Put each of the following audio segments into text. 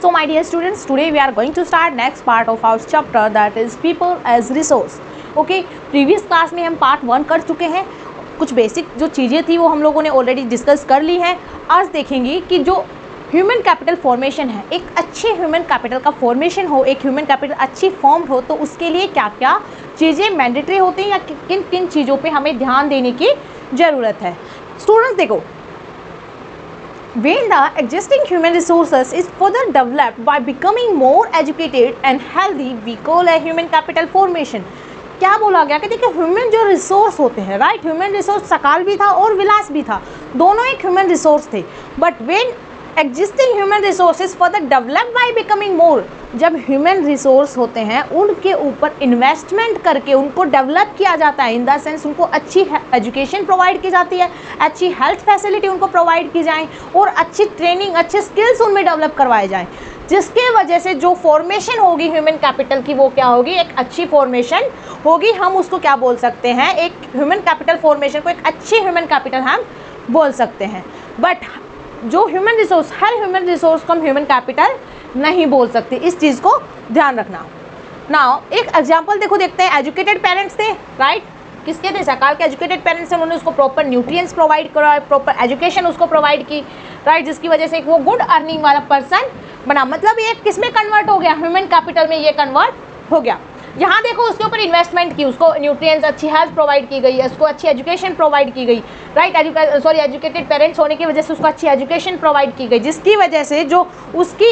So my dear students, today we are going to start next part of our chapter, that is people as resource. Okay, previous class में हम part 1 कर चुके हैं, कुछ basic जो चीज़ें थी वो हम लोगों ने ऑलरेडी डिस्कस कर ली हैं. आज देखेंगे कि जो ह्यूमन कैपिटल फॉर्मेशन है, एक अच्छे ह्यूमन कैपिटल का फॉर्मेशन हो, एक ह्यूमन कैपिटल अच्छी फॉर्म हो, तो उसके लिए क्या क्या चीज़ें मैंडेटरी होती हैं या किन किन चीज़ों पे हमें ध्यान देने की ज़रूरत है. स्टूडेंट्स देखो, when the existing human resources is further developed by becoming more educated and healthy, we call a human capital formation. क्या बोला गया कि देखिए ह्यूमन जो रिसोर्स होते हैं, राइट, ह्यूमन रिसोर्स सकाल भी था और विलास भी था, दोनों एक ह्यूमन रिसोर्स थे. But when existing human resources further develop by becoming more, जब ह्यूमन रिसोर्स होते हैं उनके ऊपर इन्वेस्टमेंट करके उनको डेवलप किया जाता है, इन द सेंस उनको अच्छी एजुकेशन प्रोवाइड की जाती है, अच्छी हेल्थ फैसिलिटी उनको प्रोवाइड की जाए और अच्छी ट्रेनिंग, अच्छे स्किल्स उनमें डेवलप करवाए जाएँ, जिसके वजह से जो फॉर्मेशन होगी ह्यूमन कैपिटल की वो क्या होगी, एक अच्छी फॉर्मेशन होगी. हम उसको क्या बोल सकते हैं, एक ह्यूमन कैपिटल फॉर्मेशन को एक अच्छी ह्यूमन कैपिटल हम बोल सकते हैं. बट जो ह्यूमन रिसोर्स, हर ह्यूमन रिसोर्स को हम ह्यूमन कैपिटल नहीं बोल सकते, इस चीज़ को ध्यान रखना. नाउ एक एग्जांपल देखो, देखते हैं. एजुकेटेड पेरेंट्स थे, राइट, किसके थे, सकाल के एजुकेटेड पेरेंट्स थे, उन्होंने उसको प्रॉपर न्यूट्रिएंट्स प्रोवाइड करा, प्रॉपर एजुकेशन उसको प्रोवाइड की, राइट, जिसकी वजह से वो गुड अर्निंग वाला पर्सन बना. मतलब ये किस में कन्वर्ट हो गया, ह्यूमन कैपिटल में ये कन्वर्ट हो गया. यहाँ देखो उसके ऊपर इन्वेस्टमेंट की, उसको न्यूट्रिएंट्स, अच्छी हेल्थ प्रोवाइड की गई, उसको अच्छी एजुकेशन प्रोवाइड की गई, राइट, एजुकेटेड पेरेंट्स होने की वजह से उसको अच्छी एजुकेशन प्रोवाइड की गई, जिसकी वजह से जो उसकी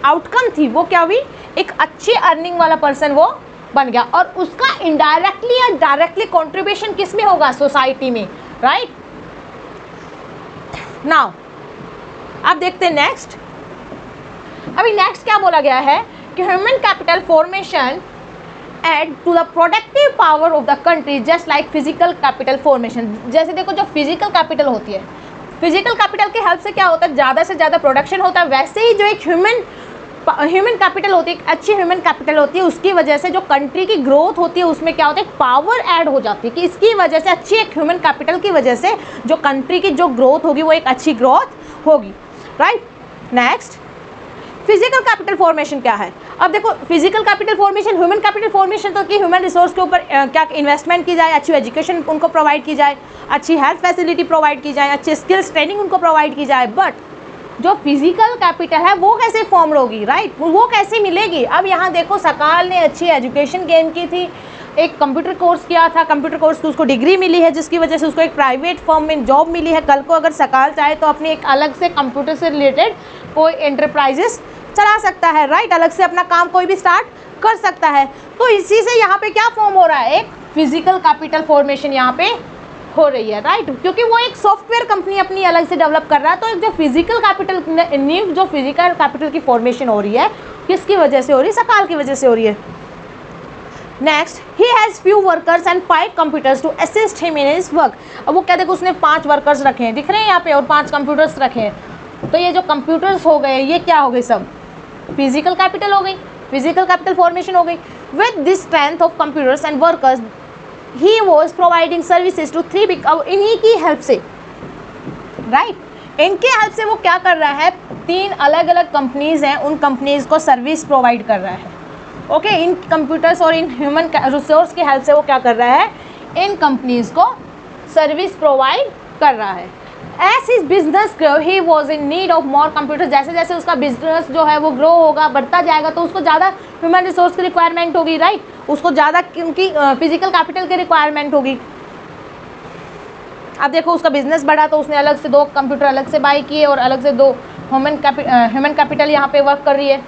आउटकम थी वो क्या हुई, एक अच्छी अर्निंग वाला पर्सन वो बन गया. और उसका इनडायरेक्टली या डायरेक्टली कॉन्ट्रीब्यूशन किस में होगा, सोसाइटी में, राइट. नाउ अब देखते हैं नेक्स्ट. अभी नेक्स्ट क्या बोला गया है कि human capital formation add to the productive power of the country just like physical capital formation. जैसे देखो जो फिजिकल कैपिटल होती है, फिजिकल कैपिटल की हेल्प से क्या होता है, ज़्यादा से ज़्यादा प्रोडक्शन होता है. वैसे ही जो एक ह्यूमन कैपिटल होती है, एक अच्छी ह्यूमन कैपिटल होती है, उसकी वजह से जो कंट्री की ग्रोथ होती है उसमें क्या होता है, पावर ऐड हो जाती है, कि इसकी वजह से अच्छी एक ह्यूमन कैपिटल की वजह से जो कंट्री की जो ग्रोथ होगी वो एक अच्छी ग्रोथ होगी, right. Next physical capital formation क्या है. अब देखो physical capital formation, human capital formation तो कि ह्यूमन रिसोर्स के ऊपर क्या इन्वेस्टमेंट की जाए, अच्छी एजुकेशन उनको प्रोवाइड की जाए, अच्छी हेल्थ फैसिलिटी प्रोवाइड की जाए, अच्छी स्किल्स ट्रेनिंग उनको प्रोवाइड की जाए. बट जो फिजिकल कैपिटल है वो कैसे फॉर्म होगी, राइट, वो कैसे मिलेगी. अब यहाँ देखो सकाल ने अच्छी एजुकेशन गेन की थी, एक कंप्यूटर कोर्स किया था, कंप्यूटर कोर्स की उसको डिग्री मिली है, जिसकी वजह से उसको एक प्राइवेट फर्म में जॉब मिली है. कल को अगर सकाल चाहे तो अपनी एक अलग से कंप्यूटर से रिलेटेड कोई एंटरप्राइजेस चला सकता है, राइट, अलग से अपना काम कोई भी स्टार्ट कर सकता है. तो इसी से यहाँ पे क्या फॉर्म हो रहा है, एक फिजिकल कैपिटल फॉर्मेशन यहाँ पे हो रही है, राइट, क्योंकि वो एक सॉफ्टवेयर कंपनी अपनी अलग से डेवलप कर रहा है. तो जो फिजिकल कैपिटल न्यू जो फिजिकल कैपिटल की फॉर्मेशन हो रही है, किसकी वजह से हो रही है, सकाल की वजह से हो रही है. Next, he has few workers and 5 computers to assist him in his work. अब वो क्या देखो उसने 5 वर्कर्स रखे हैं, दिख रहे हैं यहाँ पे, और 5 कंप्यूटर्स रखे हैं. तो ये जो कंप्यूटर्स हो गए ये क्या हो गए, सब फिजिकल कैपिटल हो गई, फिजिकल कैपिटल फॉर्मेशन हो गई. With this strength of computers and workers he was providing services to 3 big. अब इन्हीं की हेल्प से, राइट, इनके हेल्प से वो क्या कर रहा है, 3 अलग अलग कंपनीज हैं, उन कंपनीज को सर्विस प्रोवाइड कर रहा है. ओके, इन कंप्यूटर्स और इन ह्यूमन रिसोर्स की हेल्प से वो क्या कर रहा है, इन कंपनीज को सर्विस प्रोवाइड कर रहा है. As his business grow, he was in need of more computers. जैसे जैसे उसका बिजनेस जो है वो ग्रो होगा, बढ़ता जाएगा, तो उसको ज़्यादा ह्यूमन रिसोर्स की रिक्वायरमेंट होगी, राइट, उसको ज़्यादा उनकी फिजिकल कैपिटल की रिक्वायरमेंट होगी. अब देखो उसका बिजनेस बढ़ा तो उसने अलग से 2 कंप्यूटर अलग से बाई किए और अलग से 2 ह्यूमन कैपिटल यहाँ पे वर्क कर रही है.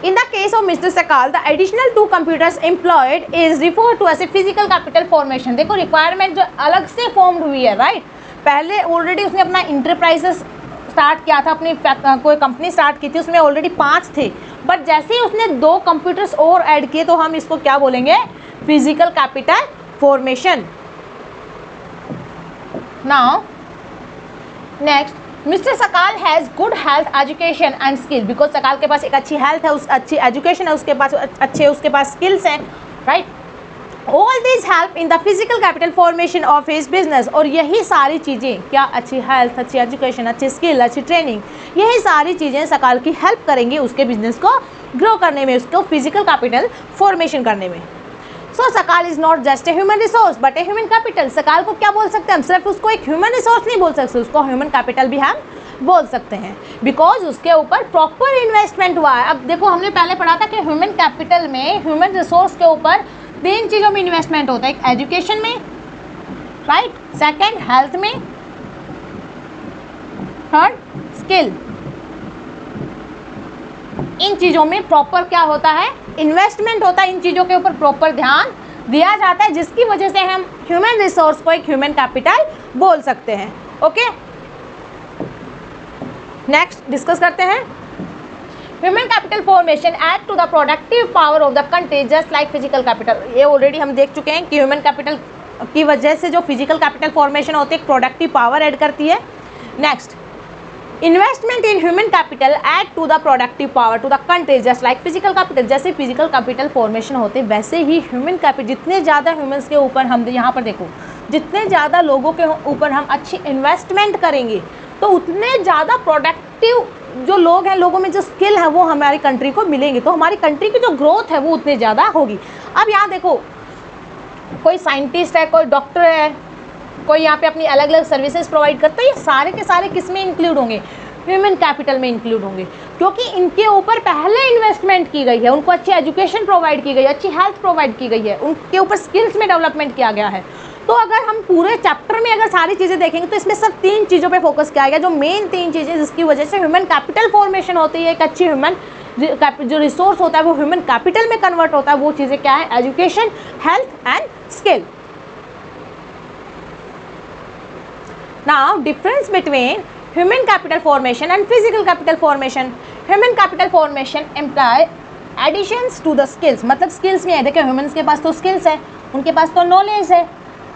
In the case of Mr. Sakal, the additional 2 computers employed is referred to as a physical capital formation. देखो रिक्वायरमेंट जो अलग से फॉर्म हुई है, राइट, पहले ऑलरेडी उसने अपना इंटरप्राइजेस स्टार्ट किया था, अपनी कोई कंपनी स्टार्ट की थी, उसमें ऑलरेडी 5 थे. बट जैसे ही उसने 2 कंप्यूटर्स और ऐड किए तो हम इसको क्या बोलेंगे, physical capital formation. Now next, mister Sakal has good health education and skill. Because Sakal के पास एक अच्छी हेल्थ है, उस अच्छी एजुकेशन है, उसके पास स्किल्स हैं, right. All this help in the physical capital formation of his business. और यही सारी चीज़ें क्या, अच्छी हेल्थ, अच्छी एजुकेशन, अच्छी स्किल, अच्छी ट्रेनिंग, यही सारी चीज़ें सकाल की हेल्प करेंगी उसके बिजनेस को ग्रो करने में, उसको फिजिकल कैपिटल फॉर्मेशन करने में। सो सकाल is not just a human resource but a human capital. सकाल को क्या बोल सकते हैं हम, सिर्फ उसको एक ह्यूमन रिसोर्स नहीं बोल सकते, उसको ह्यूमन कैपिटल भी हम बोल सकते हैं, बिकॉज उसके ऊपर प्रॉपर इन्वेस्टमेंट हुआ है। अब देखो हमने पहले पढ़ा था कि ह्यूमन कैपिटल में, ह्यूमन रिसोर्स के ऊपर 3 चीज़ों में इन्वेस्टमेंट होता है, एक एजुकेशन में, राइट, सेकेंड हेल्थ में, थर्ड स्किल। इन चीज़ों में प्रॉपर क्या होता है, इन्वेस्टमेंट होता है, इन चीज़ों के ऊपर प्रॉपर ध्यान दिया जाता है, जिसकी वजह से हम ह्यूमन रिसोर्स को एक ह्यूमन कैपिटल बोल सकते हैं। ओके, नेक्स्ट डिस्कस करते हैं। Human capital formation add to the productive power of the country just like physical capital. ये ऑलरेडी हम देख चुके हैं कि ह्यूमन कैपिटल की वजह से जो फिजिकल कैपिटल फॉर्मेशन होती है, एक प्रोडक्टिव पावर ऐड करती है। Next, investment in human capital add to the productive power to the country just like physical capital. जैसे फिजिकल कैपिटल फॉर्मेशन होते वैसे ही ह्यूमन कैपिटल, जितने ज़्यादा ह्यूमंस के ऊपर हम, यहाँ पर देखो, जितने ज़्यादा लोगों के ऊपर हम अच्छी इन्वेस्टमेंट करेंगे तो उतने ज़्यादा प्रोडक्टिव जो लोग हैं, लोगों में जो स्किल है वो हमारी कंट्री को मिलेंगे, तो हमारी कंट्री की जो ग्रोथ है वो उतनी ज़्यादा होगी। अब यहाँ देखो, कोई साइंटिस्ट है, कोई डॉक्टर है, कोई यहाँ पे अपनी अलग अलग सर्विसेज प्रोवाइड करता है, ये सारे के सारे किस में इंक्लूड होंगे, ह्यूमन कैपिटल में इंक्लूड होंगे, क्योंकि इनके ऊपर पहले इन्वेस्टमेंट की गई है, उनको अच्छी एजुकेशन प्रोवाइड की गई है, अच्छी हेल्थ प्रोवाइड की गई है, उनके ऊपर स्किल्स में डेवलपमेंट किया गया है। तो अगर हम पूरे चैप्टर में अगर सारी चीज़ें देखेंगे तो इसमें सब 3 चीज़ों पे फोकस किया गया, जो मेन 3 चीज़ें जिसकी वजह से ह्यूमन कैपिटल फॉर्मेशन होती है, एक अच्छी ह्यूमन जो रिसोर्स होता है वो ह्यूमन कैपिटल में कन्वर्ट होता है। वो चीज़ें क्या है, education, health and skill. Now difference between human capital formation and physical capital formation. Human capital formation employ additions to the skills, मतलब स्किल्स में है, देखिए ह्यूमंस के पास तो स्किल्स है, उनके पास तो नॉलेज है,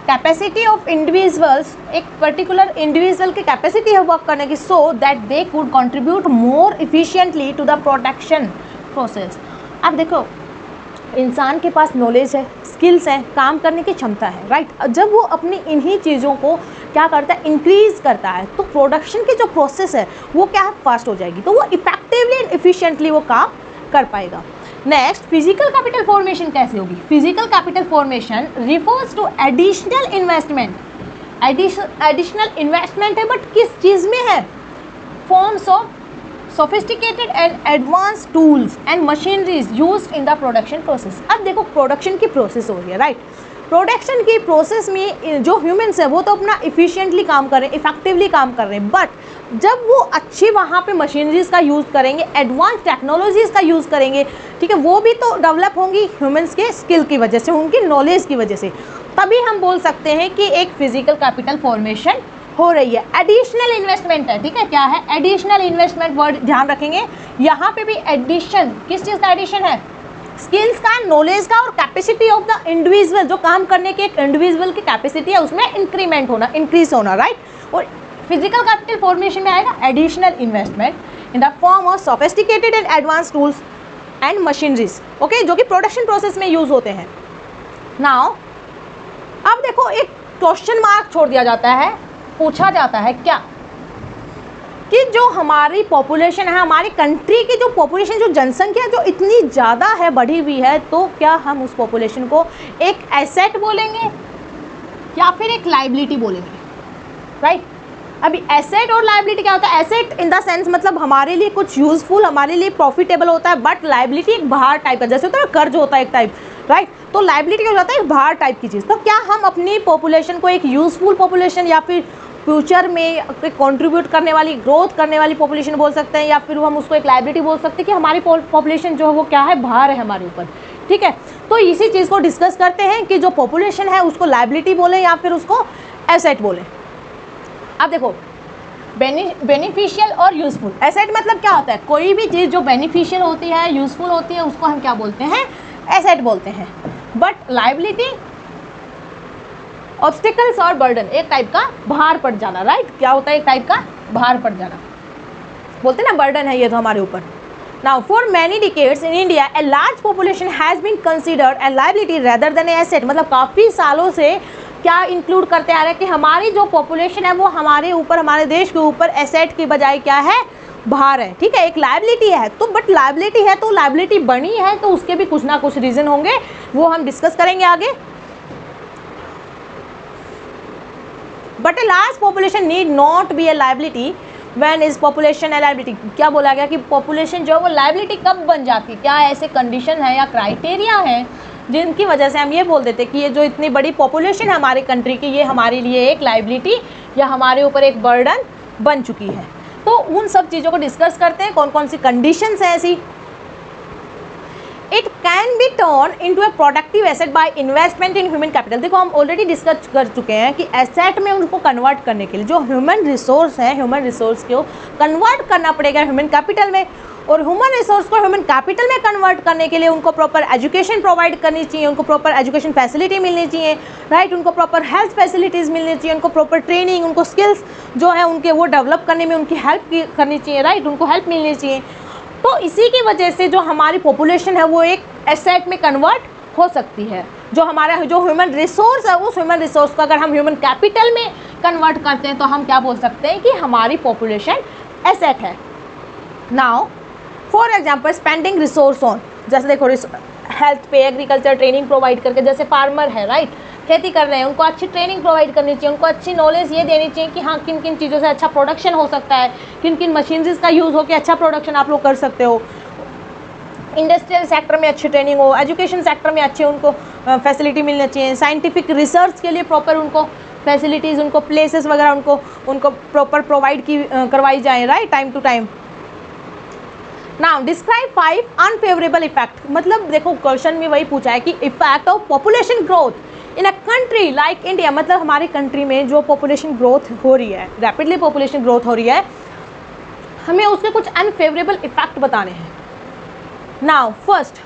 कैपेसिटी ऑफ इंडिविजुअल्स, एक पर्टिकुलर इंडिविजुअल की कैपेसिटी है वर्क करने की, so that they could contribute more efficiently to the production process. अब देखो, इंसान के पास नॉलेज है, स्किल्स हैं, काम करने की क्षमता है, राइट। जब वो अपनी इन्हीं चीज़ों को क्या करता है, इंक्रीज करता है, तो प्रोडक्शन की जो प्रोसेस है वो क्या है, फास्ट हो जाएगी, तो वो इफेक्टिवली एंड एफिशिएंटली वो काम कर पाएगा। नेक्स्ट, फिजिकल कैपिटल फॉर्मेशन कैसे होगी। Physical capital formation refers to additional investment. Additional investment है, बट किस चीज़ में है, forms of sophisticated and advance tools and machineries used in the production process. अब देखो, प्रोडक्शन की प्रोसेस हो रही है, राइट। प्रोडक्शन की प्रोसेस में जो ह्यूमंस है वो तो अपना इफिशिएंटली काम कर रहे हैं, इफेक्टिवली काम कर रहे हैं, बट जब वो अच्छी वहाँ पे मशीनरीज का यूज़ करेंगे, एडवांस टेक्नोलॉजीज़ का यूज़ करेंगे, ठीक है, वो भी तो डेवलप होंगी ह्यूमंस के स्किल की वजह से, उनकी नॉलेज की वजह से, तभी हम बोल सकते हैं कि एक फिजिकल कैपिटल फॉर्मेशन हो रही है। एडिशनल इन्वेस्टमेंट है, ठीक है, क्या है, एडिशनल इन्वेस्टमेंट, वर्ड ध्यान रखेंगे, यहाँ पे भी एडिशन, किस चीज़ का एडिशन है, स्किल्स का, नॉलेज का, और कैपेसिटी ऑफ द इंडिविजुअल, जो काम करने के एक इंडिविजुअल की कैपेसिटी है उसमें इंक्रीमेंट होना, इंक्रीज होना, राइट। और फिजिकल कैपिटल फॉर्मेशन में आएगा additional investment in the form of sophisticated and advance tools and machineries, okay, जो कि प्रोडक्शन प्रोसेस में यूज होते हैं। नाउ अब देखो, एक क्वेश्चन मार्क छोड़ दिया जाता है, पूछा जाता है क्या, कि जो हमारी पॉपुलेशन है, हमारी कंट्री की जो पॉपुलेशन, जो जनसंख्या जो इतनी ज़्यादा है, बढ़ी हुई है, तो क्या हम उस पॉपुलेशन को एक एसेट बोलेंगे या फिर एक लाइबिलिटी बोलेंगे, राइट। अभी एसेट और लाइबिलिटी क्या होता है, एसेट इन द सेंस मतलब हमारे लिए कुछ यूजफुल, हमारे लिए प्रॉफिटेबल होता है, बट लाइबिलिटी एक भार टाइप का, जैसे होता है कर्ज होता है एक टाइप, राइट। तो लाइबिलिटी हो जाता है एक भार टाइप की चीज़। तो क्या हम अपनी पॉपुलेशन को एक यूजफुल पॉपुलेशन या फिर फ्यूचर में कंट्रीब्यूट करने वाली, ग्रोथ करने वाली पॉपुलेशन बोल सकते हैं, या फिर हम उसको एक लाइबिलिटी बोल सकते हैं कि हमारी पॉपुलेशन जो है वो क्या है, भार है हमारे ऊपर, ठीक है। तो इसी चीज़ को डिस्कस करते हैं कि जो पॉपुलेशन है उसको लाइबिलिटी बोलें या फिर उसको एसेट बोलें। अब देखो, बेनिफिशियल और यूजफुल। एसेट मतलब क्या होता है, कोई भी चीज़ जो बेनिफिशियल होती है, यूजफुल होती है, उसको हम क्या बोलते हैं, एसेट बोलते हैं। बट लाइबिलिटी, ऑब्स्टिकल्स और बर्डन, एक टाइप का भार पड़ जाना, राइट। क्या होता है, एक टाइप का भार पड़ जाना, बोलते हैं ना, बर्डन है ये तो हमारे ऊपर। Now for many decades in India a large population has been considered a liability rather than a asset. मतलब काफ़ी सालों से क्या इंक्लूड करते आ रहे हैं कि हमारी जो पॉपुलेशन है वो हमारे ऊपर, हमारे देश के ऊपर एसेट की बजाय क्या है, भार है, ठीक है, एक लायबिलिटी है। तो बट लायबिलिटी है तो लायबिलिटी बनी है तो उसके भी कुछ ना कुछ रीज़न होंगे, वो हम डिस्कस करेंगे आगे। But A large population need not be A liability when is population A liability. क्या बोला गया कि पॉपुलेशन जो है वो लायबिलिटी कब बन जाती है, क्या ऐसे कंडीशन है या क्राइटेरिया है जिनकी वजह से हम ये बोल देते कि ये जो इतनी बड़ी पॉपुलेशन है हमारी कंट्री की, ये हमारे लिए एक लायबिलिटी या हमारे ऊपर एक बर्डन बन चुकी है। तो उन सब चीज़ों को डिस्कस करते हैं, कौन कौन सी कंडीशंस हैं ऐसी। It can be turn into A productive asset by investment in human capital. देखो हम ऑलरेडी डिस्कस कर चुके हैं कि एसेट में उनको कन्वर्ट करने के लिए जो ह्यूमन रिसोर्स है, ह्यूमन रिसोर्स को कन्वर्ट करना पड़ेगा ह्यूमन कैपिटल में, और ह्यूमन रिसोर्स को ह्यूमन कैपिटल में कन्वर्ट करने के लिए उनको प्रॉपर एजुकेशन प्रोवाइड करनी चाहिए, उनको प्रॉपर एजुकेशन फैसिलिटी मिलनी चाहिए, राइट, उनको प्रॉपर हेल्थ फैसिलिटीज़ मिलनी चाहिए, उनको प्रॉपर ट्रेनिंग, उनको स्किल्स जो है उनके वो डेवलप करने में उनकी हेल्प करनी चाहिए, राइट, उनको हेल्प मिलनी चाहिए। तो इसी की वजह से जो हमारी पॉपुलेशन है वो एक एसेट में कन्वर्ट हो सकती है। जो हमारा जो ह्यूमन रिसोर्स है उस ह्यूमन रिसोर्स को अगर हम ह्यूमन कैपिटल में कन्वर्ट करते हैं तो हम क्या बोल सकते हैं कि हमारी पॉपुलेशन एसेट है। Now for example spending resource on, जैसे देखो हेल्थ पे, एग्रीकल्चर ट्रेनिंग प्रोवाइड करके, जैसे फार्मर है, राइट, खेती कर रहे हैं, उनको अच्छी ट्रेनिंग प्रोवाइड करनी चाहिए, उनको अच्छी नॉलेज ये देनी चाहिए कि हाँ किन किन चीज़ों से अच्छा प्रोडक्शन हो सकता है, किन किन मशीनरीज का यूज़ हो के अच्छा प्रोडक्शन आप लोग कर सकते हो। इंडस्ट्रियल सेक्टर में अच्छी ट्रेनिंग हो, एजुकेशन सेक्टर में अच्छे उनको फैसिलिटी मिलनी चाहिए, साइंटिफिक रिसर्च के लिए प्रॉपर उनको फैसिलिटीज़, उनको प्लेसेस वगैरह उनको प्रॉपर प्रोवाइड करवाई जाए, right, time to time. Now describe 5 unfavourable effect. मतलब देखो क्वेश्चन में वही पूछा है कि effect of population growth in a country like India. मतलब हमारी कंट्री में जो पॉपुलेशन ग्रोथ हो रही है, रैपिडली पॉपुलेशन ग्रोथ हो रही है, हमें उसके कुछ अनफेवरेबल इफेक्ट बताने हैं। नाउ फर्स्ट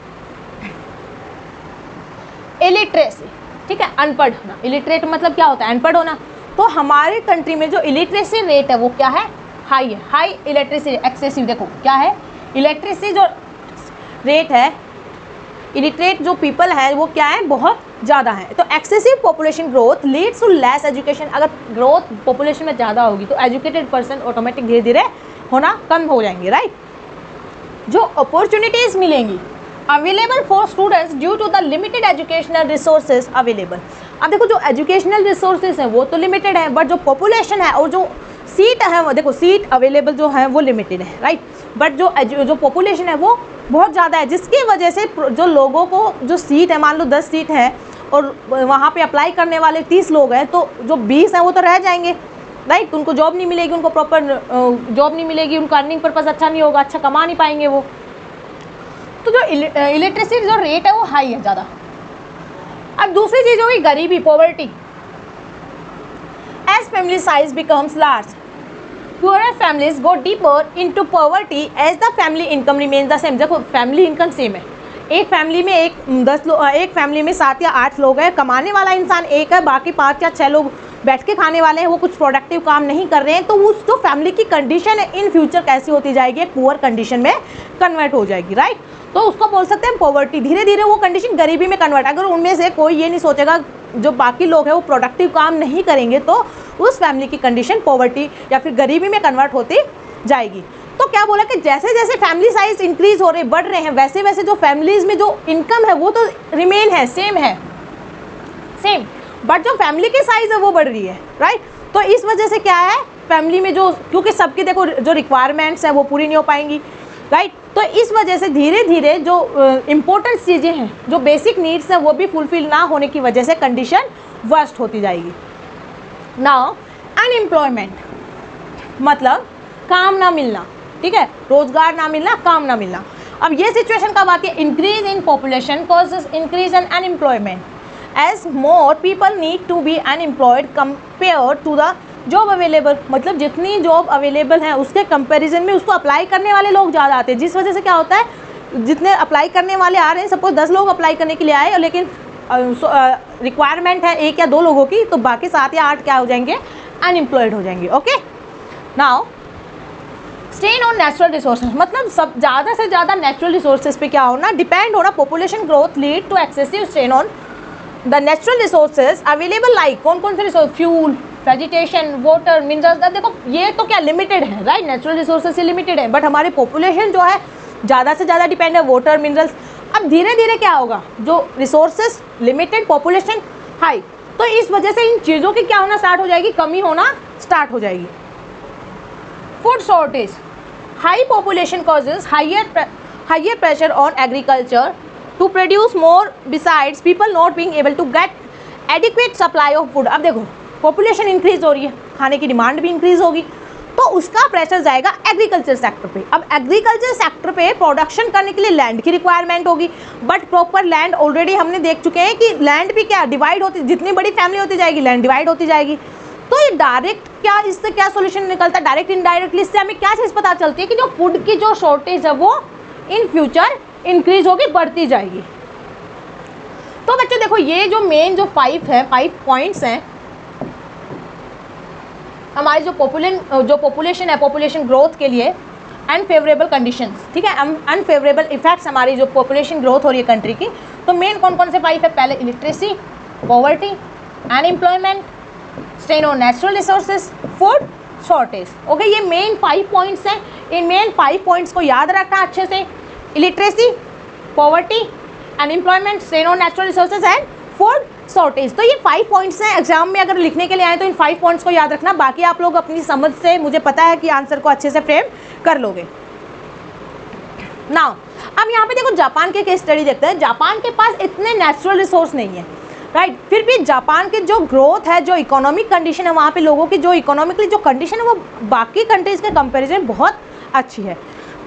इलिटरेसी, ठीक है, अनपढ़ होना। इलिटरेट मतलब क्या होता है, अनपढ़ होना। तो हमारे कंट्री में जो इलिटरेसी रेट है वो क्या है, हाई है, हाई इलिटरेसी, एक्सेसिव। देखो क्या है, इलिटरेसी जो रेट है, इलिटरेट जो पीपल है वो क्या है, बहुत ज़्यादा है। तो excessive population growth leads to less education. अगर ग्रोथ पॉपुलेशन में ज़्यादा होगी तो एजुकेटेड पर्सन ऑटोमेटिक धीरे धीरे होना कम हो जाएंगे, राइट। जो अपॉर्चुनिटीज़ मिलेंगी available for students due to the limited educational resources available. अब देखो जो एजुकेशनल रिसोर्सेज हैं वो तो लिमिटेड है, बट जो पॉपुलेशन है और जो सीट है वो देखो सीट अवेलेबल जो है वो लिमिटेड है, राइट। बट जो पॉपुलेशन है वो बहुत ज़्यादा है, जिसकी वजह से जो लोगों को जो सीट है, मान लो 10 सीट है और वहाँ पे अप्लाई करने वाले 30 लोग हैं, तो जो 20 हैं वो तो रह जाएंगे, राइट। उनको जॉब नहीं मिलेगी, उनको प्रॉपर जॉब नहीं मिलेगी, उनको अर्निंग पर्पज़ अच्छा नहीं होगा, अच्छा कमा नहीं पाएंगे वो। तो जो इलिटरेसी जो रेट है वो हाई है, ज़्यादा। अब दूसरी चीज़ होगी गरीबी, poverty. As family size becomes large, poorer families go deeper into poverty as the family income remains the same। देखो फैमिली इनकम सेम है, एक फैमिली में एक फैमिली में 7 या 8 लोग हैं, कमाने वाला इंसान एक है, बाकी 5 या 6 लोग बैठ के खाने वाले हैं, वो कुछ प्रोडक्टिव काम नहीं कर रहे हैं। तो उस जो फैमिली की कंडीशन है इन फ्यूचर कैसी होती जाएगी, एक पुअर कंडीशन में कन्वर्ट हो जाएगी, राइट। तो उसको बोल सकते हैं पॉवर्टी। धीरे धीरे वो कंडीशन गरीबी में कन्वर्ट, अगर उनमें से कोई ये नहीं सोचेगा, जो बाकी लोग हैं वो प्रोडक्टिव काम नहीं करेंगे, तो उस फैमिली की कंडीशन पॉवर्टी या फिर गरीबी में कन्वर्ट होती जाएगी। तो क्या बोला कि जैसे जैसे फैमिली साइज इंक्रीज हो रहे, बढ़ रहे हैं, वैसे वैसे जो फैमिलीज में जो इनकम है वो तो रिमेन है, सेम है, सेम, बट जो फैमिली की साइज है वो बढ़ रही है, राइट। तो इस वजह से क्या है, फैमिली में जो, क्योंकि सबकी देखो जो रिक्वायरमेंट्स हैं वो पूरी नहीं हो पाएंगी, राइट। तो इस वजह से धीरे धीरे जो इम्पोर्टेंट चीज़ें हैं, जो बेसिक नीड्स हैं वो भी फुलफिल ना होने की वजह से कंडीशन वर्स्ट होती जाएगी। नाउ अनएम्प्लॉयमेंट मतलब काम ना मिलना, ठीक है, रोजगार ना मिलना, काम ना मिलना। अब ये सिचुएशन कब आती है, increase in population causes increase in unemployment as more people need to be unemployed compare to the job available. मतलब जितनी जॉब अवेलेबल है उसके कंपैरिजन में उसको अप्लाई करने वाले लोग ज़्यादा आते हैं, जिस वजह से क्या होता है, जितने अप्लाई करने वाले आ रहे हैं, सपोज 10 लोग अप्लाई करने के लिए आए, लेकिन रिक्वायरमेंट है 1 या 2 लोगों की, तो बाकी 7 या 8 क्या हो जाएंगे, अनएम्प्लॉयड हो जाएंगे। Okay, now strain on natural resources मतलब सब ज़्यादा से ज़्यादा नेचुरल रिसोर्सेज पे क्या होना, डिपेंड होना। Population growth lead to excessive strain on the natural resources available, like कौन कौन से resource, fuel, vegetation, water, minerals, देखो ये तो क्या लिमिटेड है, राइट, नेचुरल रिसोर्सेज से लिमिटेड है, बट हमारी पॉपुलेशन जो है ज़्यादा से ज़्यादा डिपेंड है वाटर, मिनरल्स। अब धीरे धीरे क्या होगा, जो रिसोर्सेज लिमिटेड, पॉपुलेशन हाई, तो इस वजह से इन चीज़ों की क्या होना स्टार्ट हो जाएगी, कमी होना स्टार्ट हो जाएगी। Food shortage, high population causes higher pressure on agriculture to produce more, besides people not being able to get adequate supply of food. अब देखो पॉपुलेशन इंक्रीज हो रही है, खाने की डिमांड भी इंक्रीज होगी, तो उसका प्रेशर जाएगा एग्रीकल्चर सेक्टर पे। अब एग्रीकल्चर सेक्टर पे प्रोडक्शन करने के लिए लैंड की रिक्वायरमेंट होगी, बट प्रॉपर लैंड ऑलरेडी हमने देख चुके हैं कि लैंड भी क्या डिवाइड होती, जितनी बड़ी फैमिली होती जाएगी लैंड डिवाइड होती जाएगी। तो ये डायरेक्ट क्या, इससे क्या सोल्यूशन निकलता है, डायरेक्ट इनडायरेक्टली इससे हमें क्या चीज़ पता चलती है कि जो फूड की जो शॉर्टेज है वो इन फ्यूचर इंक्रीज होगी, बढ़ती जाएगी। तो बच्चों देखो ये जो मेन जो 5 पॉइंट्स हैं हमारी जो पॉपुलेशन है, पॉपुलेशन ग्रोथ के लिए अनफेवरेबल कंडीशंस, ठीक है, अनफेवरेबल इफेक्ट्स हमारी जो पॉपुलेशन ग्रोथ हो रही है कंट्री की। तो मेन कौन कौन से 5 है, पहले illiteracy, poverty, unemployment, strain on natural resources, food shortage. Okay, ये मेन 5 पॉइंट्स हैं। इन मेन 5 पॉइंट्स को याद रखना अच्छे से, illiteracy, poverty, unemployment, strain on natural resources and food shortage. तो ये 5 पॉइंट्स हैं, एग्जाम में अगर लिखने के लिए आए तो इन 5 पॉइंट्स को याद रखना, बाकी आप लोग अपनी समझ से मुझे पता है कि आंसर को अच्छे से फ्रेम कर लोगे। नाउ अब यहाँ पे देखो जापान के केस स्टडी देखते हैं। जापान के पास इतने नेचुरल रिसोर्स नहीं है, राइट, फिर भी जापान की जो ग्रोथ है, जो इकोनॉमिक कंडीशन है वहाँ पे लोगों की जो इकोनॉमिकली जो कंडीशन है वो बाकी कंट्रीज़ के कंपेरिजन बहुत अच्छी है।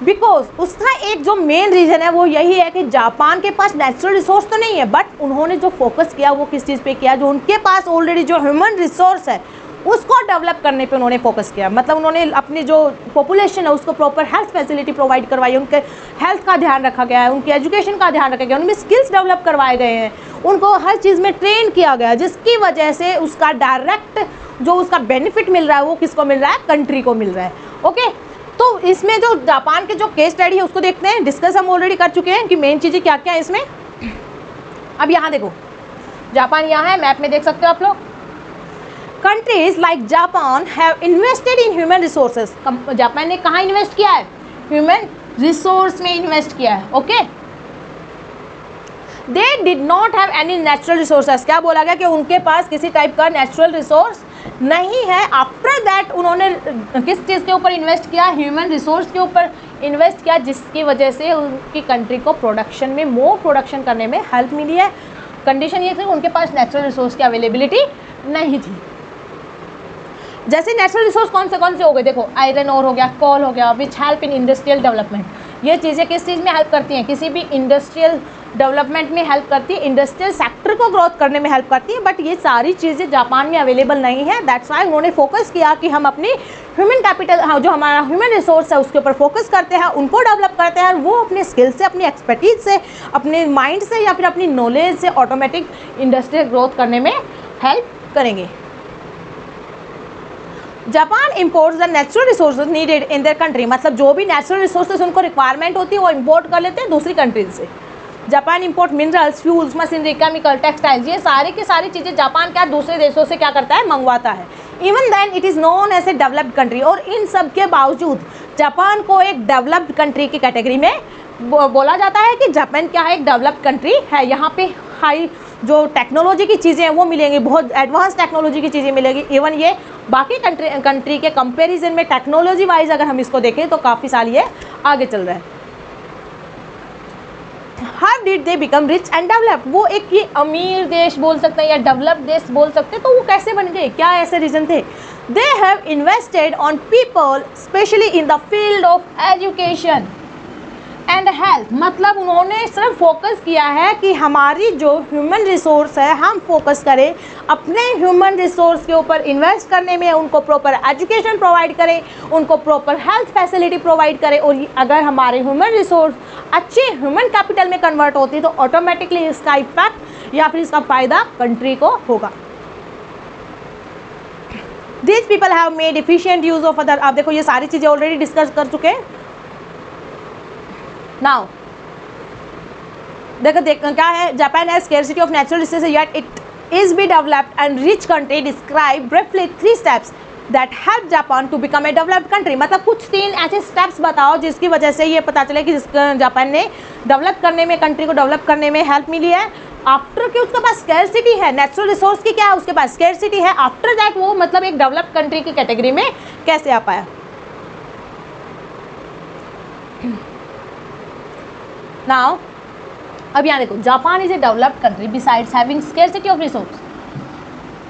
बिकॉज उसका एक जो मेन रीज़न है वो यही है कि जापान के पास नेचुरल रिसोर्स तो नहीं है, बट उन्होंने जो फोकस किया वो किस चीज़ पे किया, जो उनके पास ऑलरेडी जो ह्यूमन रिसोर्स है उसको डेवलप करने पे उन्होंने फोकस किया। मतलब उन्होंने अपनी जो पॉपुलेशन है उसको प्रॉपर हेल्थ फैसिलिटी प्रोवाइड करवाई, उनके हेल्थ का ध्यान रखा गया है, उनकी एजुकेशन का ध्यान रखा गया, उनमें स्किल्स डेवलप करवाए गए हैं, उनको हर चीज़ में ट्रेन किया गया, जिसकी वजह से उसका डायरेक्ट जो उसका बेनिफिट मिल रहा है वो किसको मिल रहा है, कंट्री को मिल रहा है। ओके, तो इसमें जो जापान के जो केस स्टडी है उसको देखते हैं, डिस्कस हम ऑलरेडी कर चुके हैं कि मेन चीज़ें क्या क्या है इसमें। अब यहाँ देखो जापान यहाँ है, मैप में देख सकते हो आप लोग। Countries like Japan have invested in human resources. Japan ने कहाँ इन्वेस्ट किया है, ह्यूमन रिसोर्स में इन्वेस्ट किया है। Okay, they did not have any natural resources. क्या बोला गया कि उनके पास किसी टाइप का नेचुरल रिसोर्स नहीं है। आफ्टर दैट उन्होंने किस चीज़ के ऊपर इन्वेस्ट किया, ह्यूमन रिसोर्स के ऊपर इन्वेस्ट किया, जिसकी वजह से उनकी कंट्री को प्रोडक्शन में मोर प्रोडक्शन करने में हेल्प मिली है। कंडीशन ये थी उनके पास नेचुरल रिसोर्स की अवेलेबिलिटी नहीं थी। जैसे नेचुरल रिसोर्स कौन से हो गए, देखो आयरन ओर हो गया, कोल हो गया, which help in industrial development. ये चीज़ें किस चीज़ में हेल्प करती हैं, किसी भी इंडस्ट्रियल डेवलपमेंट में हेल्प करती है, इंडस्ट्रियल सेक्टर को ग्रोथ करने में हेल्प करती है, बट ये सारी चीज़ें जापान में अवेलेबल नहीं है। दैट्स वाई उन्होंने फोकस किया कि हम अपनी ह्यूमन कैपिटल, जो हमारा ह्यूमन रिसोर्स है उसके ऊपर फोकस करते हैं, उनको डेवलप करते हैं, वो अपने स्किल से, अपनी एक्सपर्टीज से, अपने माइंड से या फिर अपनी नॉलेज से ऑटोमेटिक इंडस्ट्रियल ग्रोथ करने में हेल्प करेंगे। Japan imports the natural resources needed in their country. मतलब जो भी नेचुरल रिसोर्सेज उनको रिक्वायरमेंट होती है वो इम्पोर्ट कर लेते हैं दूसरी कंट्रीज से। Japan import minerals, fuels, machinery, chemical, textiles, ये सारी की सारी चीज़ें जापान क्या दूसरे देशों से क्या करता है, मंगवाता है। Even then it is known as a developed country. और इन सब के बावजूद जापान को एक डेवलप्ड कंट्री की कैटेगरी में बोला जाता है कि जापान क्या है, एक डेवलप्ड कंट्री है। यहाँ पे हाई जो टेक्नोलॉजी की चीज़ें हैं वो मिलेंगी, बहुत एडवांस टेक्नोलॉजी की चीज़ें मिलेगी। इवन ये बाकी कंट्री के कंपैरिजन में टेक्नोलॉजी वाइज अगर हम इसको देखें तो काफ़ी साल ये आगे चल रहा है। How did they become rich and developed. वो एक ये अमीर देश बोल सकते हैं या डेवलप्ड देश बोल सकते हैं, तो वो कैसे बन गए, क्या ऐसे रीज़न थे। They have invested on people specially in the field of education and health. मतलब उन्होंने सिर्फ फोकस किया है कि हमारी जो ह्यूमन रिसोर्स है हम फोकस करें अपने ह्यूमन रिसोर्स के ऊपर इन्वेस्ट करने में, उनको प्रॉपर एजुकेशन प्रोवाइड करें, उनको प्रॉपर हेल्थ फैसिलिटी प्रोवाइड करें। और अगर हमारे ह्यूमन रिसोर्स अच्छे ह्यूमन कैपिटल में कन्वर्ट होती है तो ऑटोमेटिकली इसका इफेक्ट या फिर इसका फ़ायदा कंट्री को होगा। This people have made efficient use of other. आप देखो ये सारी चीज़ें ऑलरेडी डिस्कस कर चुके हैं। नाउ देखो क्या है, Japan has scarcity of natural resources yet it is be developed and rich country describe briefly 3 steps that help Japan to become a developed country। मतलब कुछ 3 ऐसे स्टेप्स बताओ जिसकी वजह से ये पता चले कि जापान ने डेवलप करने में, कंट्री को डेवलप करने में हेल्प मिली है। आफ्टर कि उसके पास स्कैरसिटी है, नेचुरल रिसोर्स की क्या है, उसके पास स्कैरसिटी है, आफ्टर दैट वो मतलब एक डेवलप्ड कंट्री की कैटेगरी में कैसे आ पाया। नाउ अब यहाँ देखो, Japan is a developed country besides having scarcity of resource.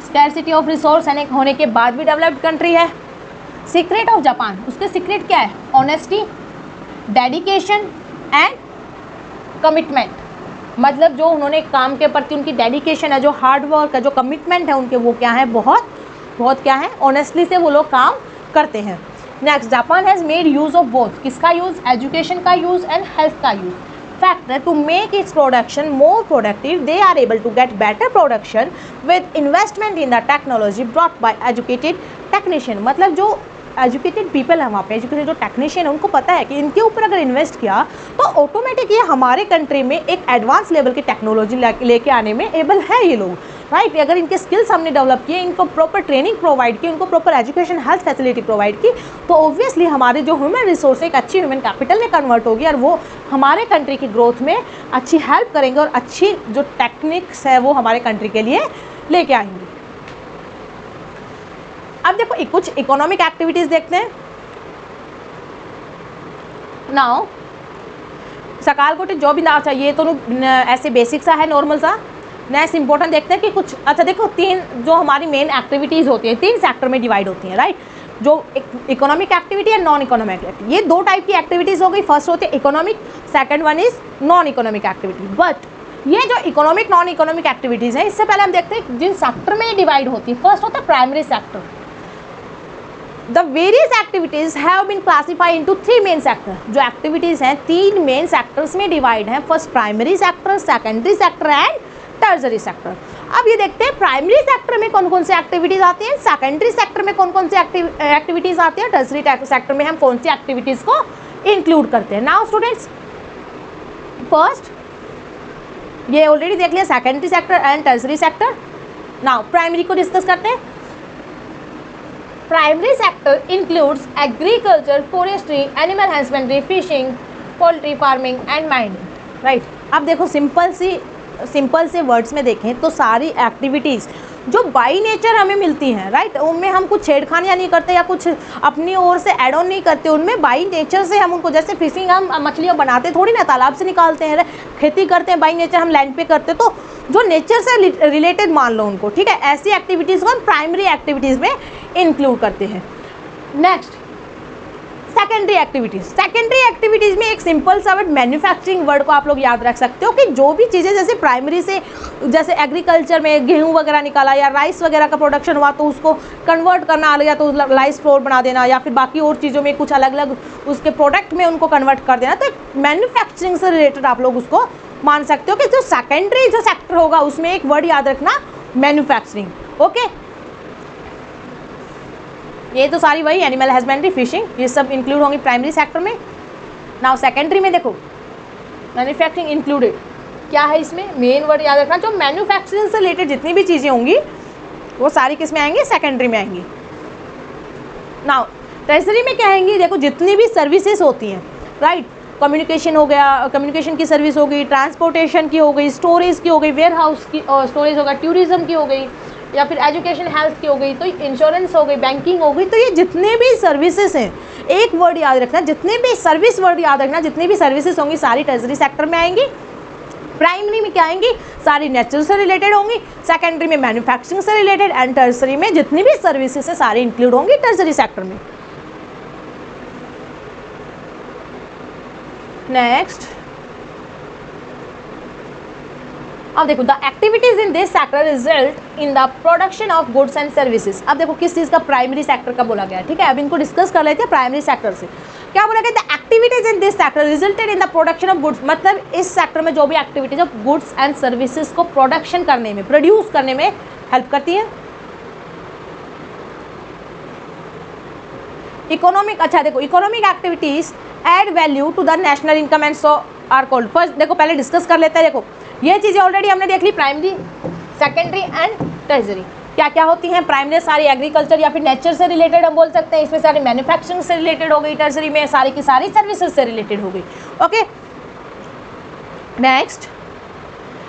Scarcity of resource होने के बाद भी डेवलप्ड कंट्री है। सीक्रेट ऑफ जापान, उसके सीक्रेट क्या है? Honesty, dedication and commitment. मतलब जो उन्होंने काम के प्रति उनकी डेडिकेशन है, जो हार्ड वर्क है, जो कमिटमेंट है उनके, वो क्या है? बहुत बहुत क्या है? ऑनेस्टली से वो लोग काम करते हैं। Next, Japan has made use of both. किसका यूज़? एजुकेशन का यूज़ एंड हेल्थ का use. Factor to make its production more productive, they are able to get better production with investment in the technology brought by educated technician। मतलब जो educated people है वहाँ पे, educated जो technician है, उनको पता है कि इनके ऊपर अगर इन्वेस्ट किया तो ऑटोमेटिक ये हमारे कंट्री में एक एडवांस लेवल की टेक्नोलॉजी लेके आने में एबल है ये लोग, राइट। अगर इनके स्किल्स हमने डेवलप किए, इनको प्रॉपर ट्रेनिंग प्रोवाइड की, उनको proper education health facility provide की, तो ऑब्वियसली हमारे जो ह्यूमन रिसोर्स एक अच्छी ह्यूमन कैपिटल में कन्वर्ट होगी और वो हमारे कंट्री की ग्रोथ में अच्छी हेल्प करेंगे और अच्छी जो टेक्निक्स है वो हमारे कंट्री के लिए लेके आएंगे। अब देखो कुछ इकोनॉमिक एक्टिविटीज़ देखते हैं। नाउ सकाल कोटि जो भी ना चाहिए तो ऐसे बेसिक सा है, नॉर्मल सा। नेक्स्ट इंपॉर्टेंट देखते हैं कि कुछ, अच्छा देखो 3 जो हमारी मेन एक्टिविटीज़ होती हैं 3 सेक्टर में डिवाइड होती हैं, राइट। जो इकोनॉमिक एक्टिविटी है, नॉन इकोनॉमिक एक्टिविटी, ये 2 टाइप की एक्टिविटीज़ हो गई। फर्स्ट होती है economic, second one is non economic activity. But ये जो इकोनॉमिक नॉन इकोनॉमिक एक्टिविटीज़ हैं, इससे पहले हम देखते हैं जिन सेक्टर में डिवाइड होती है। फर्स्ट होता है primary sector. The various activities have been classified into 3 main sectors। जो एक्टिविटीज़ हैं 3 मेन सेक्टर्स में डिवाइड हैं। First primary sector, secondary sector and tertiary sector. अब ये देखते हैं प्राइमरी सेक्टर में कौन कौन सी एक्टिविटीज़ आती हैं, सेकेंडरी सेक्टर में कौन कौन सी एक्टिविटीज़ आती हैं, टर्सरी सेक्टर में हम कौन सी एक्टिविटीज़ को इंक्लूड करते हैं। नाउ स्टूडेंट्स, फर्स्ट ये ऑलरेडी देख लिया, secondary sector and tertiary sector. Now primary को डिस्कस करते हैं। Primary sector includes agriculture, forestry, animal husbandry, fishing, poultry farming and mining, right। अब देखो सिंपल से वर्ड्स में देखें तो सारी एक्टिविटीज़ जो बाई नेचर हमें मिलती हैं, राइट, उनमें हम कुछ छेड़खानियाँ नहीं करते या कुछ अपनी ओर से एड ऑन नहीं करते। उनमें बाई नेचर से हम उनको, जैसे फिशिंग हम मछलियाँ बनाते थोड़ी ना, तालाब से निकालते हैं, खेती करते हैं बाई नेचर, हम लैंड पे करते, तो जो नेचर से रिलेटेड मान लो उनको, ठीक है। ऐसी एक्टिविटीज़ को हम प्राइमरी एक्टिविटीज़ में इंक्लूड करते हैं। Next secondary activities. Secondary activities में एक सिंपल सा वर्ड मैन्युफैक्चरिंग वर्ड को आप लोग याद रख सकते हो कि जो भी चीज़ें जैसे प्राइमरी से, जैसे एग्रीकल्चर में गेहूं वगैरह निकाला या राइस वगैरह का प्रोडक्शन हुआ तो उसको कन्वर्ट करना आ गया तो राइस फ्लोर बना देना, या फिर बाकी और चीज़ों में कुछ अलग अलग उसके प्रोडक्ट में उनको कन्वर्ट कर देना, तो मैन्युफैक्चरिंग से रिलेटेड आप लोग उसको मान सकते हो कि जो सेकेंडरी जो सेक्टर होगा उसमें एक वर्ड याद रखना, मैन्युफैक्चरिंग। ओके, ये तो सारी वही एनिमल हस्बेंड्री, फिशिंग, ये सब इंक्लूड होंगी प्राइमरी सेक्टर में। नाउ सेकेंडरी में देखो मैन्युफैक्चरिंग इंक्लूडेड, क्या है इसमें मेन वर्ड याद रखना, जो मैन्युफैक्चरिंग से रिलेटेड जितनी भी चीज़ें होंगी वो सारी किस में आएंगी, सेकेंडरी में आएंगी। नाउ टर्सरी में क्या आएंगी, देखो जितनी भी सर्विसेज होती हैं, राइट, कम्युनिकेशन हो गया, कम्युनिकेशन की सर्विस हो गई, ट्रांसपोर्टेशन की हो गई, स्टोरेज की हो गई, वेयर हाउस की स्टोरेज होगा, टूरिज्म की हो गई, या फिर एजुकेशन हेल्थ की हो गई, तो इंश्योरेंस हो गई, बैंकिंग हो गई। तो ये जितने भी सर्विसेज हैं, एक वर्ड याद रखना, जितने भी सर्विस वर्ड याद रखना, जितनी भी सर्विसेज होंगी सारी टर्सरी सेक्टर में आएंगी। प्राइमरी में क्या आएंगी, सारी नेचुरल से रिलेटेड होंगी, सेकेंडरी में मैन्युफैक्चरिंग से रिलेटेड, एंड टर्सरी में जितनी भी सर्विसेज है सारी इंक्लूड होंगी टर्सरी सेक्टर में। नेक्स्ट, अब देखो the activities in this sector result in the production of goods and services. अब देखो किस चीज़ का, प्राइमरी सेक्टर का बोला गया है, ठीक है। अब इनको डिस्कस कर लेते हैं प्राइमरी सेक्टर से। क्या बोला गया, the activities in this sector resulted in the production of goods, मतलब इस सेक्टर में जो भी activities of goods and services को प्रोडक्शन करने में, प्रोड्यूस करने में हेल्प करती है। इकोनॉमिक, अच्छा देखो economic activities add value to the national income and so are called. First देखो पहले डिस्कस कर लेते हैं। देखो ये चीज़ें ऑलरेडी हमने देख ली, प्राइमरी सेकेंडरी एंड टर्सरी क्या क्या होती हैं? प्राइमरी सारी एग्रीकल्चर या फिर नेचर से रिलेटेड हम बोल सकते हैं, इसमें सारी मैन्युफैक्चरिंग से रिलेटेड हो गई, टर्सरी में सारी की सारी सर्विसेज से रिलेटेड हो गई। ओके, नेक्स्ट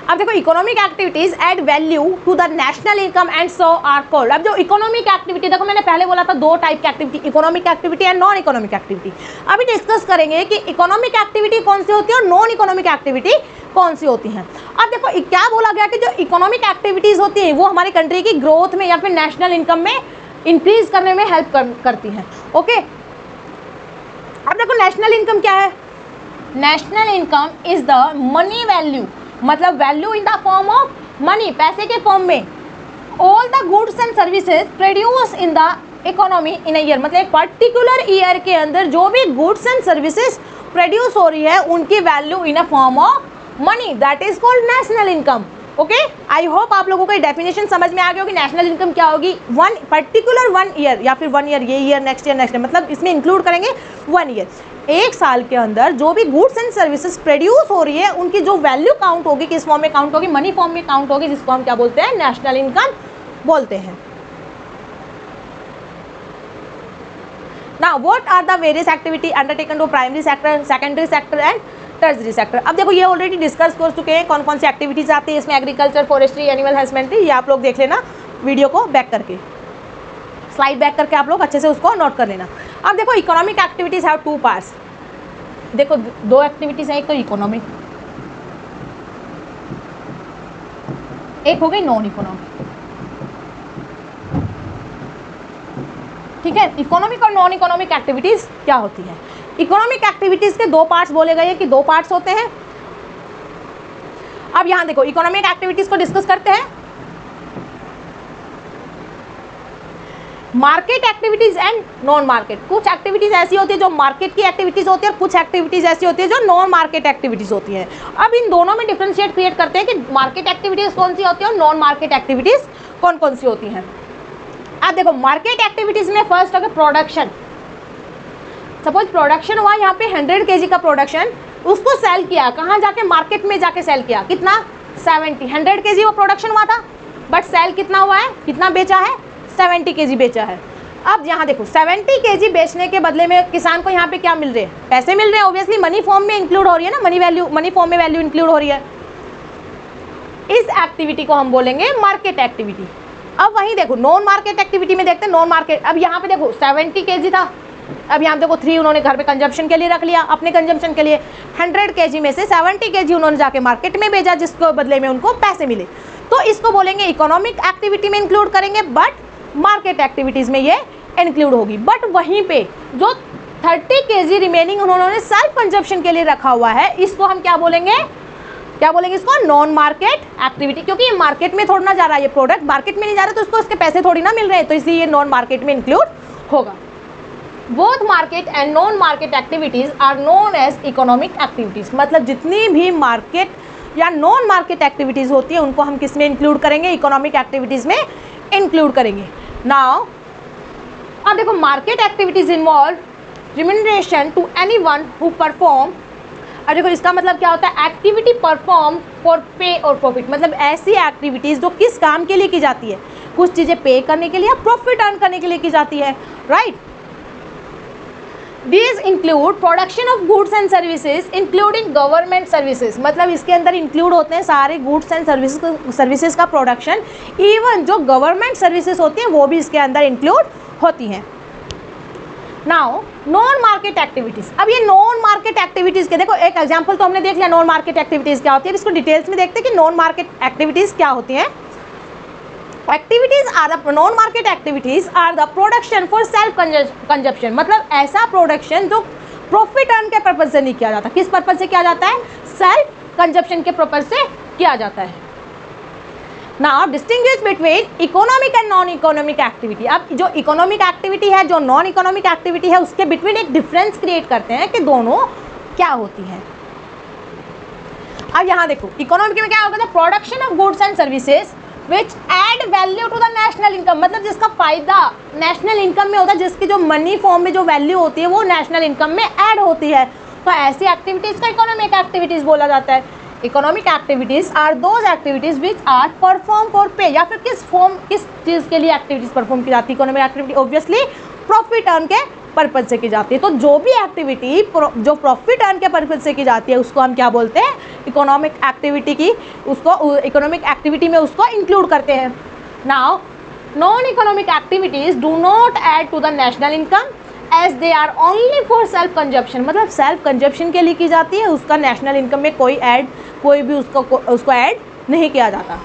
अब देखो economic activities add value to the national income and so are called. अब जो इकोनॉमिक एक्टिविटी, देखो मैंने पहले बोला था दो टाइप की activity, economic activity and non economic activity. अभी डिस्कस करेंगे कि इकोनॉमिक एक्टिविटी कौन सी होती है और नॉन इकोनॉमिक एक्टिविटी कौन सी होती हैं। अब देखो क्या बोला गया कि जो इकोनॉमिक एक्टिविटीज होती हैं वो हमारी कंट्री की ग्रोथ में या फिर नेशनल इनकम में इंक्रीज करने में हेल्प करती हैं। ओके, अब देखो नेशनल इनकम क्या है? National income is the money value, मतलब value in the form of money, पैसे के फॉर्म में, all the goods and services produce in the economy in a year, मतलब एक पर्टिकुलर ईयर के अंदर जो भी गुड्स एंड सर्विसेज प्रोड्यूस हो रही है उनकी value in a form of money, that is called national income. Okay, I hope आप लोगों को डेफिनेशन समझ में आ गया होगी। नेशनल इनकम क्या होगी? वन पर्टिकुलर 1 ईयर या फिर 1 ईयर, ये year next year next year, मतलब इसमें इंक्लूड करेंगे 1 ईयर, एक साल के अंदर जो भी गुड्स एंड सर्विसेज प्रोड्यूस हो रही है उनकी जो वैल्यू काउंट होगी, किस फॉर्म में काउंट होगी? मनी फॉर्म में काउंट होगी, जिसको हम क्या बोलते हैं? नेशनल इनकम बोलते हैं। Now what are the various activity undertaken to primary sector, secondary sector and tertiary sector. अब देखो ये ऑलरेडी डिस्कस कर चुके हैं कौन कौन सी एक्टिविटीज आती है इसमें, एग्रीकल्चर, फॉरेस्ट्री, एनिमल हस्बेंड्री, ये आप लोग देख लेना वीडियो को बैक करके, स्लाइड बैक करके आप लोग अच्छे से उसको नोट कर लेना। अब देखो इकोनॉमिक एक्टिविटीज हैव 2 पार्ट्स। देखो 2 एक्टिविटीज हैं, एक तो इकोनॉमिक, एक हो गई नॉन इकोनॉमिक। ठीक है, इकोनॉमिक और नॉन इकोनॉमिक एक्टिविटीज क्या होती है? इकोनॉमिक एक्टिविटीज के 2 पार्ट्स बोले गए हैं कि 2 पार्ट्स होते हैं। अब यहां देखो इकोनॉमिक एक्टिविटीज को डिस्कस करते हैं। Market activities and non market, कुछ एक्टिविटीज ऐसी होती है जो मार्केट की एक्टिविटीज होती है और कुछ एक्टिविटीज ऐसी होती है जो नॉन मार्केट एक्टिविटीज होती हैं। अब इन दोनों में डिफरेंशिएट क्रिएट करते हैं कि मार्केट एक्टिविटीज कौन सी होती है और नॉन मार्केट एक्टिविटीज कौन कौन सी होती हैं। अब देखो मार्केट एक्टिविटीज में फर्स्ट होगा प्रोडक्शन। सपोज प्रोडक्शन हुआ यहाँ पे 100 kg का प्रोडक्शन, उसको सेल किया, कहाँ जाके? मार्केट में जाके सेल किया, कितना? 70, 100 kg वो प्रोडक्शन हुआ था, बट सेल कितना हुआ है, कितना बेचा है? 70 kg बेचा है। अब यहाँ देखो 70 kg बेचने के बदले में किसान को यहाँ पे क्या मिल रहे हैं? पैसे मिल रहे हैं, ऑब्वियसली मनी फॉर्म में इंक्लूड हो रही है ना, मनी वैल्यू, मनी फॉर्म में वैल्यू इंक्लूड हो रही है। इस एक्टिविटी को हम बोलेंगे मार्केट एक्टिविटी। अब वहीं देखो नॉन मार्केट एक्टिविटी में देखते हैं नॉन मार्केट। अब यहाँ पे देखो 70 kg था, अब यहाँ देखो 3 उन्होंने घर पे कंजम्पशन के लिए रख लिया, अपने कंजम्पशन के लिए। 100 kg में से 70 kg उन्होंने जाके मार्केट में भेजा, जिसको बदले में उनको पैसे मिले, तो इसको बोलेंगे इकोनॉमिक एक्टिविटी में इंक्लूड करेंगे, बट मार्केट एक्टिविटीज़ में ये इंक्लूड होगी। बट वहीं पे जो 30 kg रिमेनिंग उन्होंने सेल्फ कंजम्पशन के लिए रखा हुआ है, इसको हम क्या बोलेंगे? क्या बोलेंगे इसको? नॉन मार्केट एक्टिविटी, क्योंकि ये मार्केट में थोड़ा ना जा रहा है, ये प्रोडक्ट मार्केट में नहीं जा रहा, तो उसको उसके पैसे थोड़ी ना मिल रहे हैं, तो इसलिए ये नॉन मार्केट में इंक्लूड होगा। Both market and non market activities are known as economic activities, मतलब जितनी भी मार्केट या नॉन मार्केट एक्टिविटीज होती है उनको हम किस में इंक्लूड करेंगे? इकोनॉमिक एक्टिविटीज में इंक्लूड करेंगे। नाउ अब देखो market activities involve remuneration to anyone who perform. अब देखो इसका मतलब क्या होता है? एक्टिविटी परफॉर्म फॉर पे और प्रॉफिट, मतलब ऐसी एक्टिविटीज जो किस काम के लिए की जाती है? कुछ चीज़ें पे करने के लिए या प्रॉफिट अर्न करने के लिए की जाती है, right? These include production of goods and services including government services, मतलब इसके अंदर इंक्लूड होते हैं सारे गुड्स एंड सर्विसेज का प्रोडक्शन, इवन जो गवर्नमेंट सर्विसेज होती हैं वो भी इसके अंदर इंक्लूड होती हैं। नाउ नॉन मार्केट एक्टिविटीज़, अब ये नॉन मार्केट एक्टिविटीज़ के देखो एक एग्जांपल तो हमने देख लिया नॉन मार्केट एक्टिविटीज़ क्या होती है, इसको डिटेल्स में देखते हैं कि नॉन मार्केट एक्टिविटीज़ क्या होती हैं। Activities are the non market activities are the production for self consumption, मतलब ऐसा प्रोडक्शन जो प्रॉफिट अर्न के पर्पज से नहीं किया जाता। किस पर्पज से किया जाता है? सेल्फ कंजप्शन के पर्पज से किया जाता है। Now distinguish between economic and non economic activity. अब जो इकोनॉमिक एक्टिविटी है, जो नॉन इकोनॉमिक एक्टिविटी है, उसके बिटवीन एक डिफरेंस क्रिएट करते हैं कि दोनों क्या होती हैं। अब यहाँ देखो इकोनॉमिक में क्या होगा? Production of goods and services which add value to the national income, मतलब जिसका फायदा नेशनल इनकम में होता है, जिसकी जो मनी फॉर्म में जो वैल्यू होती है वो नेशनल इनकम में ऐड होती है, तो ऐसी एक्टिविटीज़ को इकोनॉमिक एक्टिविटीज़ बोला जाता है। Economic activities are those activities which are perform for pay, या फिर किस चीज़ के लिए एक्टिविटीज परफॉर्म की जाती है। Economic activity obviously profit earn के पर्पज से की जाती है। तो जो भी एक्टिविटी जो प्रॉफिट अर्न के पर्पज से की जाती है उसको हम क्या बोलते हैं, इकोनॉमिक एक्टिविटी की, उसको इकोनॉमिक एक्टिविटी में उसको इंक्लूड करते हैं। Now non economic activities do not add to the national income as they are only for self consumption, मतलब सेल्फ कंजप्शन के लिए की जाती है, उसका नेशनल इनकम में कोई भी उसको ऐड नहीं किया जाता।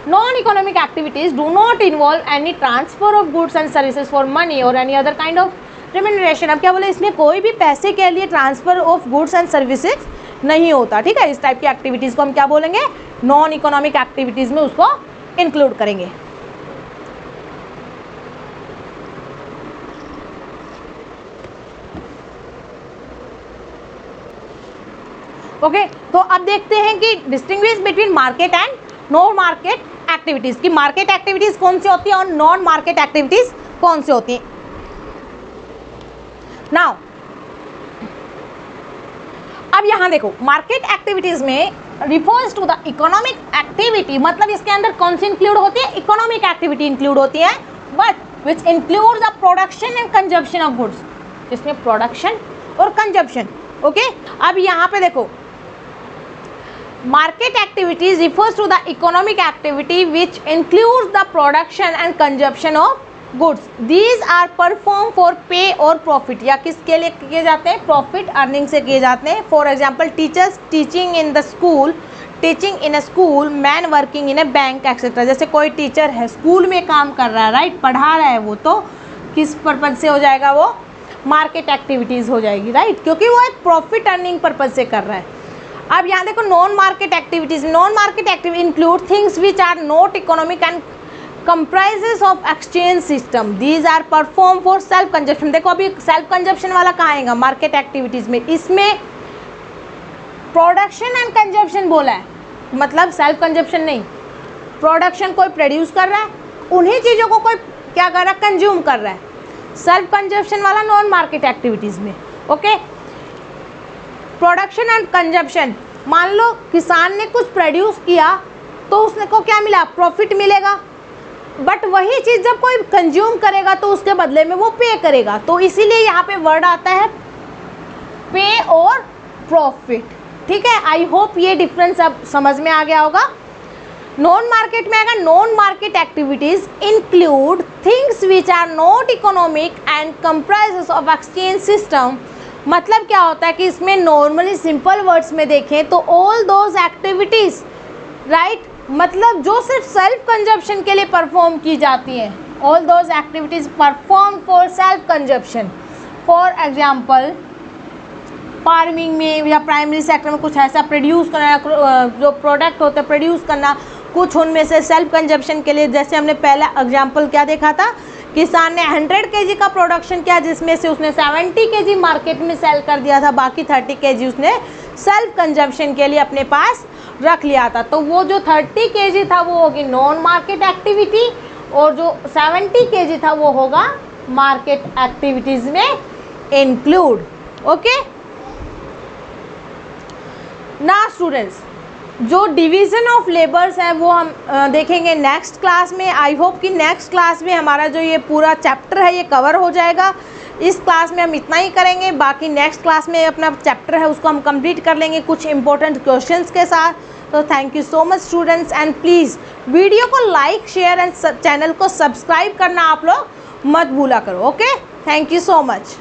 Non economic activities do not involve any transfer of goods and services for money और any other kind of remuneration. अब क्या बोले, इसमें कोई भी पैसे के लिए transfer of goods and services नहीं होता, ठीक है। इस टाइप की एक्टिविटीज़ को हम क्या बोलेंगे, नॉन इकोनॉमिक एक्टिविटीज़ में उसको इंक्लूड करेंगे। ओके तो अब देखते हैं कि distinguish between market and non market activities, की मार्केट एक्टिविटीज़ कौन सी होती है और नॉन मार्केट एक्टिविटीज़ कौन सी होती हैं। नाउ अब यहाँ देखो, मार्केट एक्टिविटीज़ में refers to the economic activity, मतलब इसके अंदर कौन सी इंक्लूड होती है, इकोनॉमिक एक्टिविटी इंक्लूड होती है, but which include the production and consumption of goods, जिसमें प्रोडक्शन और कंजप्शन। ओके अब यहाँ पे देखो, market activities refers to the economic activity which includes the production and consumption of goods. These are performed for pay or profit, या किसके लिए किए जाते हैं, प्रॉफिट अर्निंग से किए जाते हैं। For example teachers teaching in the school, teaching in a school, man working in a bank etcetera. जैसे कोई टीचर है स्कूल में काम कर रहा है, राइट, पढ़ा रहा है, वो तो किस पर्पज से हो जाएगा, वो मार्केट एक्टिविटीज़ हो जाएगी, राइट, क्योंकि वो एक प्रॉफिट अर्निंग पर्पज से कर रहा है। अब यहाँ देखो non market activities, non market activity include things which are not economic and comprises of exchange system, these are perform for self consumption. देखो अभी सेल्फ कंजप्शन वाला कहाँ आएगा, मार्केट एक्टिविटीज में, इसमें प्रोडक्शन एंड कंजप्शन बोला है, मतलब सेल्फ कंजप्शन नहीं, प्रोडक्शन कोई प्रोड्यूस कर रहा है, उन्हीं चीज़ों को कोई क्या कर रहा है, कंज्यूम कर रहा है। सेल्फ कंजप्शन वाला नॉन मार्केट एक्टिविटीज़ में। ओके प्रोडक्शन एंड कंजप्शन, मान लो किसान ने कुछ प्रोड्यूस किया तो उसने को क्या मिला, प्रॉफिट मिलेगा, बट वही चीज़ जब कोई कंज्यूम करेगा तो उसके बदले में वो पे करेगा, तो इसीलिए यहाँ पे वर्ड आता है पे और प्रॉफिट, ठीक है। आई होप ये डिफरेंस अब समझ में आ गया होगा। नॉन मार्केट में आएगा, non market activities include things which are not economic and comprises of exchange system. मतलब क्या होता है कि इसमें नॉर्मली सिंपल वर्ड्स में देखें तो ऑल दोज एक्टिविटीज़, राइट, मतलब जो सिर्फ सेल्फ कंजप्शन के लिए परफॉर्म की जाती हैं, all those activities perform for self consumption. For example farming में या प्राइमरी सेक्टर में कुछ ऐसा प्रोड्यूस करना, जो प्रोडक्ट होते हैं प्रोड्यूस करना, कुछ उनमें से सेल्फ कंजप्शन के लिए, जैसे हमने पहला एग्जांपल क्या देखा था, किसान ने 100 kg का प्रोडक्शन किया जिसमें से उसने 70 kg मार्केट में सेल कर दिया था, बाकी 30 kg उसने सेल्फ कंजप्शन के लिए अपने पास रख लिया था। तो वो जो 30 kg था वो होगी नॉन मार्केट एक्टिविटी और जो 70 kg था वो होगा मार्केट एक्टिविटीज़ में इंक्लूड। ओके ना स्टूडेंट्स, जो डिवीज़न ऑफ लेबर्स है वो हम देखेंगे नेक्स्ट क्लास में। आई होप कि नेक्स्ट क्लास में हमारा जो ये पूरा चैप्टर है ये कवर हो जाएगा। इस क्लास में हम इतना ही करेंगे, बाकी नेक्स्ट क्लास में अपना चैप्टर है उसको हम कंप्लीट कर लेंगे कुछ इंपॉर्टेंट क्वेश्चंस के साथ। तो thank you so much students, and please video को लाइक शेयर एंड चैनल को सब्सक्राइब करना आप लोग मत भूला करो। Okay, thank you so much.